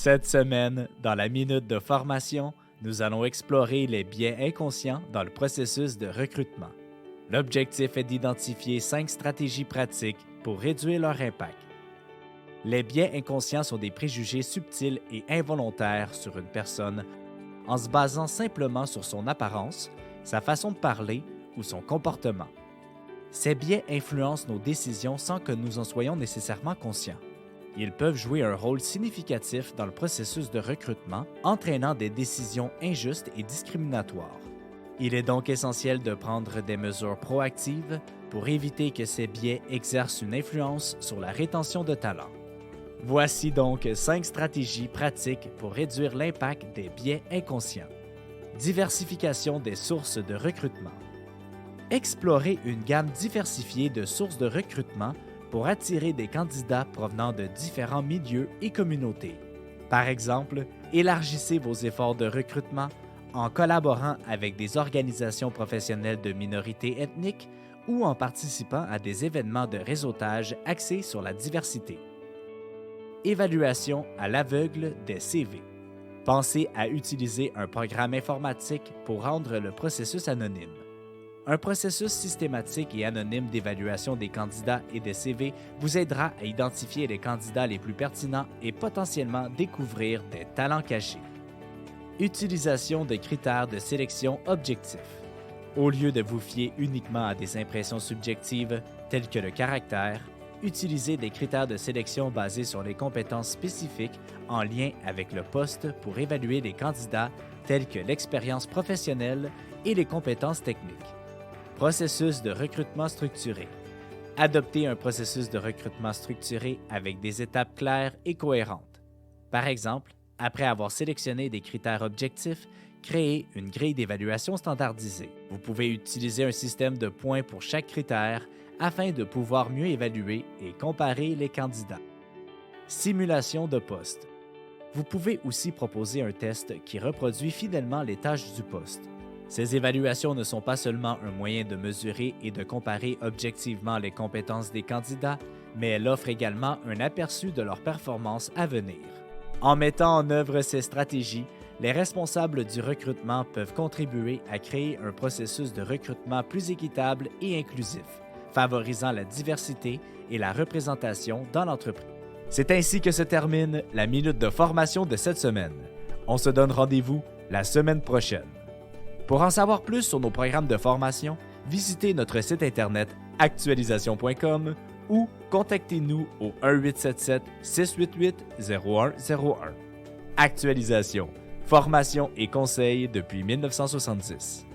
Cette semaine, dans la minute de formation, nous allons explorer les biais inconscients dans le processus de recrutement. L'objectif est d'identifier 5 stratégies pratiques pour réduire leur impact. Les biais inconscients sont des préjugés subtils et involontaires sur une personne en se basant simplement sur son apparence, sa façon de parler ou son comportement. Ces biais influencent nos décisions sans que nous en soyons nécessairement conscients. Ils peuvent jouer un rôle significatif dans le processus de recrutement, entraînant des décisions injustes et discriminatoires. Il est donc essentiel de prendre des mesures proactives pour éviter que ces biais exercent une influence sur la rétention de talents. Voici donc 5 stratégies pratiques pour réduire l'impact des biais inconscients. Diversification des sources de recrutement. Explorer une gamme diversifiée de sources de recrutement pour attirer des candidats provenant de différents milieux et communautés. Par exemple, élargissez vos efforts de recrutement en collaborant avec des organisations professionnelles de minorités ethniques ou en participant à des événements de réseautage axés sur la diversité. Évaluation à l'aveugle des CV. Pensez à utiliser un programme informatique pour rendre le processus anonyme. Un processus systématique et anonyme d'évaluation des candidats et des CV vous aidera à identifier les candidats les plus pertinents et potentiellement découvrir des talents cachés. Utilisation de critères de sélection objectifs. Au lieu de vous fier uniquement à des impressions subjectives telles que le caractère, utilisez des critères de sélection basés sur les compétences spécifiques en lien avec le poste pour évaluer les candidats tels que l'expérience professionnelle et les compétences techniques. Processus de recrutement structuré. Adoptez un processus de recrutement structuré avec des étapes claires et cohérentes. Par exemple, après avoir sélectionné des critères objectifs, créez une grille d'évaluation standardisée. Vous pouvez utiliser un système de points pour chaque critère afin de pouvoir mieux évaluer et comparer les candidats. Simulation de poste. Vous pouvez aussi proposer un test qui reproduit fidèlement les tâches du poste. Ces évaluations ne sont pas seulement un moyen de mesurer et de comparer objectivement les compétences des candidats, mais elles offrent également un aperçu de leur performance à venir. En mettant en œuvre ces stratégies, les responsables du recrutement peuvent contribuer à créer un processus de recrutement plus équitable et inclusif, favorisant la diversité et la représentation dans l'entreprise. C'est ainsi que se termine la minute de formation de cette semaine. On se donne rendez-vous la semaine prochaine. Pour en savoir plus sur nos programmes de formation, visitez notre site internet actualisation.com ou contactez-nous au 1-877-688-0101. Actualisation, formation et conseils depuis 1970.